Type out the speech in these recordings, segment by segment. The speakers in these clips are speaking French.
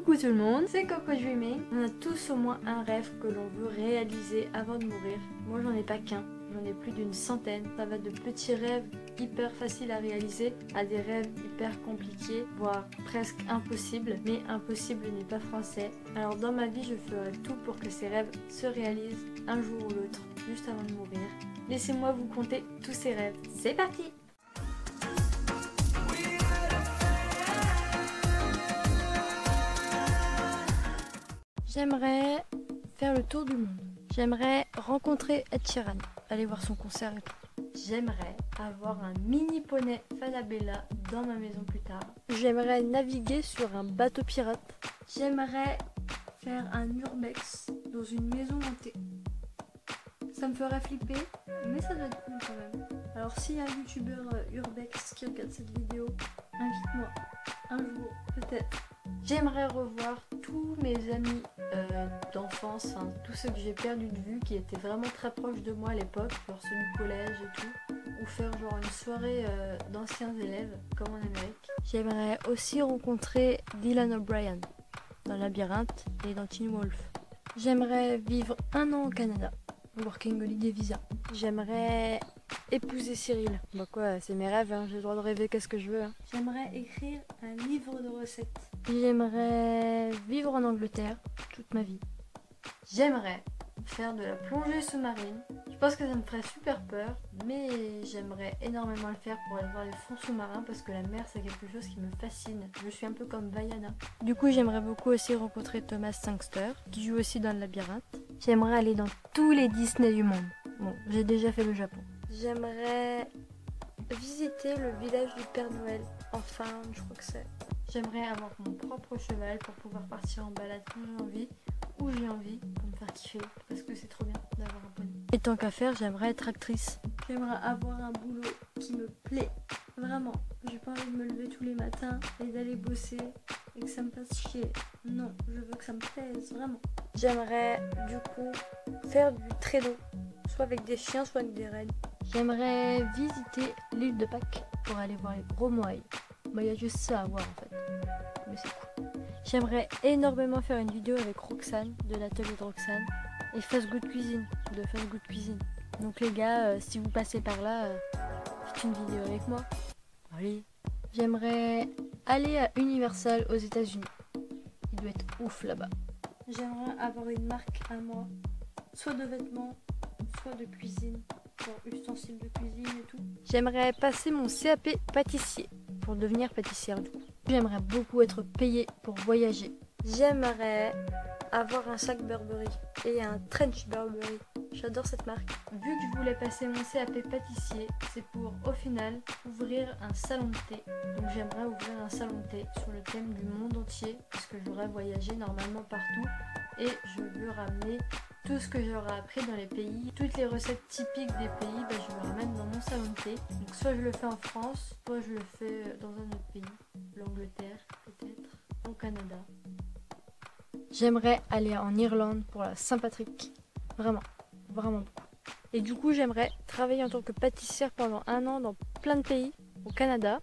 Coucou tout le monde, c'est Coco Dreaming. On a tous au moins un rêve que l'on veut réaliser avant de mourir. Moi j'en ai pas qu'un, j'en ai plus d'une centaine. Ça va de petits rêves hyper faciles à réaliser à des rêves hyper compliqués, voire presque impossibles. Mais impossible n'est pas français. Alors dans ma vie je ferai tout pour que ces rêves se réalisent un jour ou l'autre, juste avant de mourir. Laissez-moi vous conter tous ces rêves. C'est parti! J'aimerais faire le tour du monde. J'aimerais rencontrer Ed Sheeran, aller voir son concert et tout. J'aimerais avoir un mini poney Falabella dans ma maison plus tard. J'aimerais naviguer sur un bateau pirate. J'aimerais faire un urbex dans une maison hantée. Ça me ferait flipper, mais ça doit être cool quand même. Alors s'il y a un youtubeur urbex qui regarde cette vidéo, invite-moi un jour peut-être. J'aimerais revoir tous mes amis d'enfance, enfin tous ceux que j'ai perdu de vue, qui étaient vraiment très proches de moi à l'époque, genre ceux du collège et tout, ou faire genre une soirée d'anciens élèves comme en Amérique. J'aimerais aussi rencontrer Dylan O'Brien dans Labyrinthe et dans Teen Wolf. J'aimerais vivre 1 an au Canada, Working Holiday Visa. J'aimerais épouser Cyril. Bah quoi, c'est mes rêves, hein. J'ai le droit de rêver qu'est-ce que je veux. Hein. J'aimerais écrire un livre de recettes. J'aimerais vivre en Angleterre toute ma vie. J'aimerais faire de la plongée sous-marine. Je pense que ça me ferait super peur, mais j'aimerais énormément le faire pour aller voir les fonds sous-marins parce que la mer c'est quelque chose qui me fascine. Je suis un peu comme Vaiana. Du coup, j'aimerais beaucoup aussi rencontrer Thomas Sangster, qui joue aussi dans le Labyrinthe. J'aimerais aller dans tous les Disney du monde. Bon, j'ai déjà fait le Japon. J'aimerais visiter le village du Père Noël en Finlande, je crois que c'est. J'aimerais avoir mon propre cheval pour pouvoir partir en balade quand j'ai envie, où j'ai envie, pour me faire kiffer, parce que c'est trop bien d'avoir un poney. Et tant qu'à faire, j'aimerais être actrice. J'aimerais avoir un boulot qui me plaît, vraiment. J'ai pas envie de me lever tous les matins et d'aller bosser et que ça me fasse chier. Non, je veux que ça me plaise, vraiment. J'aimerais du coup faire du traîneau, soit avec des chiens, soit avec des rennes. J'aimerais visiter l'île de Pâques pour aller voir les gros moailles. Bah, il y a juste ça à voir en fait, mais c'est cool. J'aimerais énormément faire une vidéo avec Roxane, de l'atelier de Roxane, et Fast Good Cuisine, de Fast Good Cuisine. Donc les gars, si vous passez par là, faites une vidéo avec moi. Allez. J'aimerais aller à Universal aux États-Unis. Il doit être ouf là-bas. J'aimerais avoir une marque à moi, soit de vêtements, soit de cuisine, genre ustensiles de cuisine et tout. J'aimerais passer mon CAP pâtissier pour devenir pâtissière du coup. J'aimerais beaucoup être payée pour voyager. J'aimerais avoir un sac Burberry et un trench Burberry. J'adore cette marque. Vu que je voulais passer mon CAP pâtissier, c'est pour au final ouvrir un salon de thé. Donc j'aimerais ouvrir un salon de thé sur le thème du monde entier parce que j'aurais voyagé normalement partout et je veux ramener tout ce que j'aurai appris dans les pays, toutes les recettes typiques des pays, je le ramène dans mon salon de thé. Donc soit je le fais en France, soit je le fais dans un autre pays, l'Angleterre peut-être, au Canada. J'aimerais aller en Irlande pour la Saint-Patrick, vraiment, vraiment beaucoup. Et du coup j'aimerais travailler en tant que pâtissière pendant 1 an dans plein de pays, au Canada,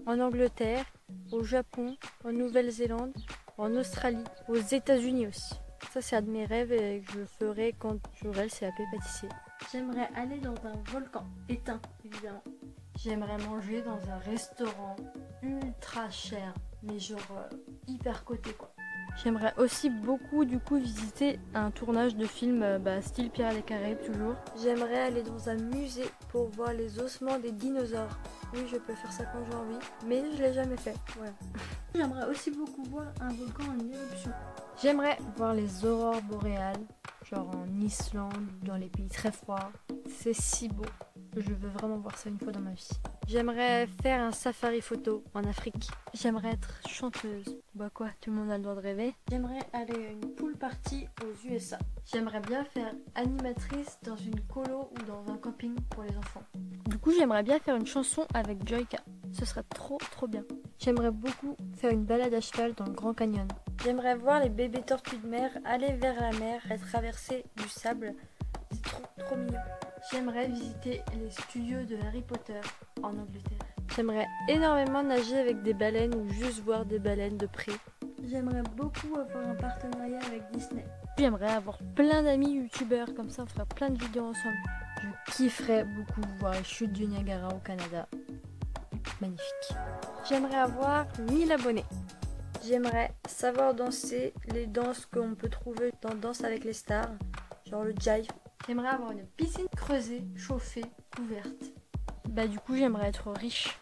en Angleterre, au Japon, en Nouvelle-Zélande, en Australie, aux États-Unis aussi. Ça c'est un de mes rêves et que je ferai quand j'aurai le CAP pâtissier. J'aimerais aller dans un volcan éteint évidemment. J'aimerais manger dans un restaurant ultra cher mais genre hyper coté quoi. J'aimerais aussi beaucoup du coup visiter un tournage de film style Pirates des Caraïbes toujours. J'aimerais aller dans un musée pour voir les ossements des dinosaures. Oui, je peux faire ça quand j'ai envie, mais je l'ai jamais fait. Voilà. J'aimerais aussi beaucoup voir un volcan en éruption. J'aimerais voir les aurores boréales, genre en Islande ou dans les pays très froids. C'est si beau. Je veux vraiment voir ça une fois dans ma vie. J'aimerais faire un safari photo en Afrique. J'aimerais être chanteuse. Bah quoi, tout le monde a le droit de rêver. J'aimerais aller à une pool party aux USA. J'aimerais bien faire animatrice dans une colo ou dans un camping pour les enfants. Du coup, j'aimerais bien faire une chanson avec Joyka. Ce serait trop bien. J'aimerais beaucoup faire une balade à cheval dans le Grand Canyon. J'aimerais voir les bébés tortues de mer aller vers la mer et traverser du sable. C'est trop mignon. J'aimerais visiter les studios de Harry Potter en Angleterre. J'aimerais énormément nager avec des baleines ou juste voir des baleines de près. J'aimerais beaucoup avoir un partenariat avec Disney. J'aimerais avoir plein d'amis youtubeurs, comme ça on ferait plein de vidéos ensemble. Je kifferais beaucoup voir les chutes du Niagara au Canada. Magnifique. J'aimerais avoir 1000 abonnés. J'aimerais savoir danser les danses qu'on peut trouver dans Danse avec les stars, genre le jive. J'aimerais avoir une piscine creusée, chauffée, couverte. Bah du coup j'aimerais être riche.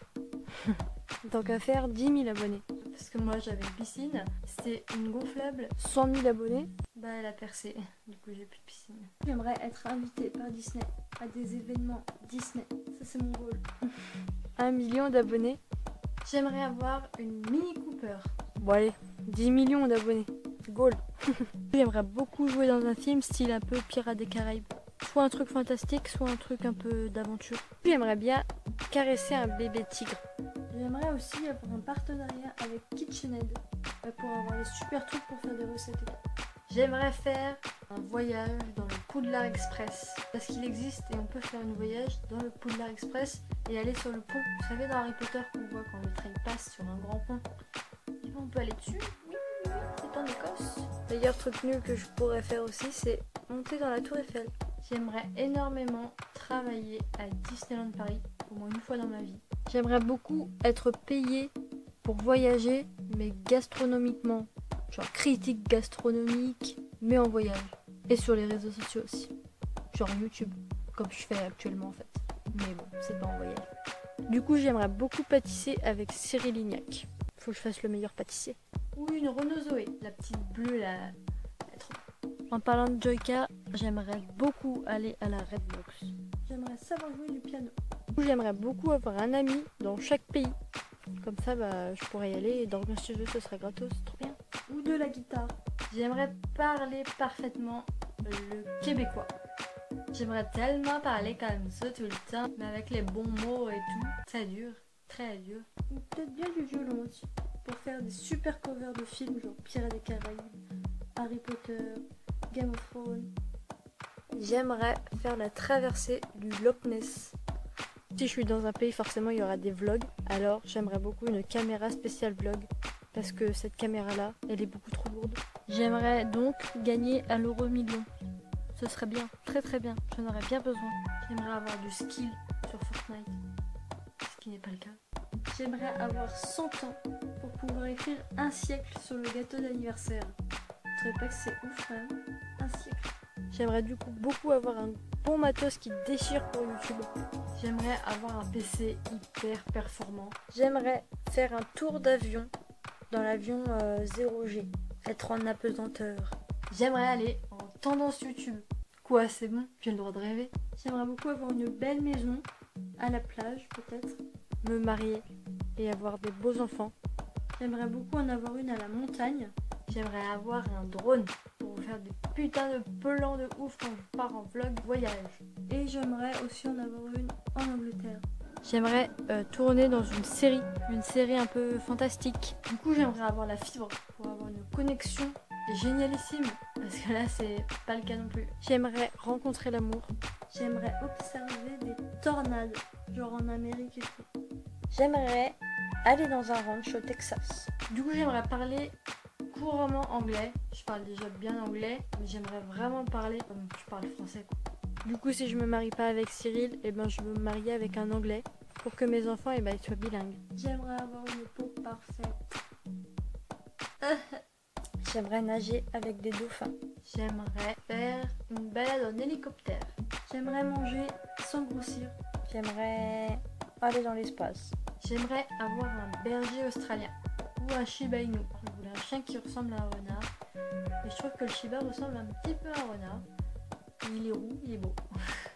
Tant qu'à faire 10 000 abonnés. Parce que moi j'avais une piscine, c'était une gonflable, 100 000 abonnés. Bah elle a percé, du coup j'ai plus de piscine. J'aimerais être invitée par Disney à des événements Disney. Ça c'est mon goal. 1 million d'abonnés. J'aimerais avoir une Mini Cooper. Bon allez, 10 millions d'abonnés. Goal. J'aimerais beaucoup jouer dans un film style un peu Pirates des Caraïbes. Soit un truc fantastique, soit un truc un peu d'aventure. J'aimerais bien caresser un bébé tigre. J'aimerais aussi avoir un partenariat avec KitchenAid pour avoir des super trucs pour faire des recettes. J'aimerais faire un voyage dans le Poudlard Express parce qu'il existe et on peut faire un voyage dans le Poudlard Express et aller sur le pont. Vous savez dans Harry Potter qu'on voit quand le train passe sur un grand pont. Et on peut aller dessus. Oui, c'est en Écosse. D'ailleurs, truc nul que je pourrais faire aussi, c'est monter dans la Tour Eiffel. J'aimerais énormément travailler à Disneyland Paris au moins une fois dans ma vie. J'aimerais beaucoup être payée pour voyager, mais gastronomiquement. Genre critique gastronomique, mais en voyage. Et sur les réseaux sociaux aussi. Genre YouTube, comme je fais actuellement en fait. Mais bon, c'est pas en voyage. Du coup, j'aimerais beaucoup pâtisser avec Cyril Lignac. Faut que je fasse le meilleur pâtissier. Ou une Renault Zoé, la petite bleue là. En parlant de Joyka, j'aimerais beaucoup aller à la Redbox. J'aimerais savoir jouer du piano. J'aimerais beaucoup avoir un ami dans chaque pays. Comme ça, bah, je pourrais y aller et dormir chez eux, ce serait gratos, c'est trop bien. Ou de la guitare. J'aimerais parler parfaitement le québécois. J'aimerais tellement parler comme ça tout le temps, mais avec les bons mots et tout. C'est dur, très dur. Ou peut-être bien du violon aussi, pour faire des super covers de films genre Pirates des Caraïbes, Harry Potter, Game of Thrones. J'aimerais faire la traversée du Loch Ness. Si je suis dans un pays, forcément il y aura des vlogs. Alors j'aimerais beaucoup une caméra spéciale vlog. Parce que cette caméra-là, elle est beaucoup trop lourde. J'aimerais donc gagner à l'euro million. Ce serait bien, très très bien. J'en aurais bien besoin. J'aimerais avoir du skill sur Fortnite. Ce qui n'est pas le cas. J'aimerais avoir 100 ans pour pouvoir écrire un siècle sur le gâteau d'anniversaire. Je trouvais pas que c'est ouf quand même. Un siècle. J'aimerais du coup beaucoup avoir un bon matos qui déchire pour YouTube. J'aimerais avoir un PC hyper performant. J'aimerais faire un tour d'avion dans l'avion 0G. Être en apesanteur. J'aimerais aller en tendance YouTube. Quoi, c'est bon, j'ai le droit de rêver. J'aimerais beaucoup avoir une belle maison, à la plage peut-être. Me marier et avoir des beaux enfants. J'aimerais beaucoup en avoir une à la montagne. J'aimerais avoir un drone pour faire des putains de plans de ouf quand je pars en vlog voyage. Et j'aimerais aussi en avoir une en Angleterre. J'aimerais tourner dans une série un peu fantastique. Du coup, j'aimerais avoir la fibre pour avoir une connexion génialissime. Parce que là, c'est pas le cas non plus. J'aimerais rencontrer l'amour. J'aimerais observer des tornades, genre en Amérique et tout. J'aimerais aller dans un ranch au Texas. Du coup, j'aimerais parler couramment anglais. Je parle déjà bien anglais, mais j'aimerais vraiment parler comme je parle français, quoi. Du coup, si je me marie pas avec Cyril, eh ben, je veux me marier avec un anglais pour que mes enfants ils soient bilingues. J'aimerais avoir une peau parfaite. J'aimerais nager avec des dauphins. J'aimerais faire une balade en hélicoptère. J'aimerais manger sans grossir. J'aimerais aller dans l'espace. J'aimerais avoir un berger australien ou un Shiba Inu. Je voulais un chien qui ressemble à un renard. Et je trouve que le Shiba ressemble un petit peu à un renard. Il est roux, il est beau.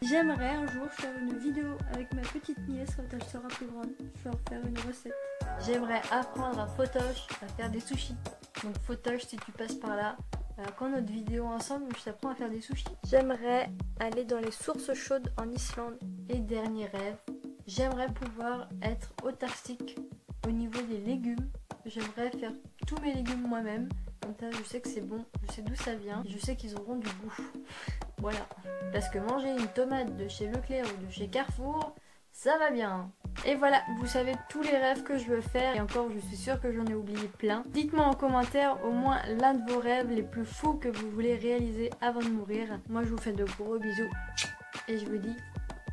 J'aimerais un jour faire une vidéo avec ma petite nièce quand elle sera plus grande. Genre faire une recette. J'aimerais apprendre à Photosh à faire des sushis. Donc Photosh, si tu passes par là, quand notre vidéo ensemble, je t'apprends à faire des sushis. J'aimerais aller dans les sources chaudes en Islande. Et dernier rêve, j'aimerais pouvoir être autarcique au niveau des légumes. J'aimerais faire tous mes légumes moi-même. Comme ça, je sais que c'est bon, je sais d'où ça vient, je sais qu'ils auront du goût. Voilà. Parce que manger une tomate de chez Leclerc ou de chez Carrefour, ça va bien. Et voilà, vous savez tous les rêves que je veux faire. Et encore, je suis sûre que j'en ai oublié plein. Dites-moi en commentaire au moins l'un de vos rêves les plus fous que vous voulez réaliser avant de mourir. Moi, je vous fais de gros bisous. Et je vous dis,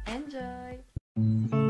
enjoy!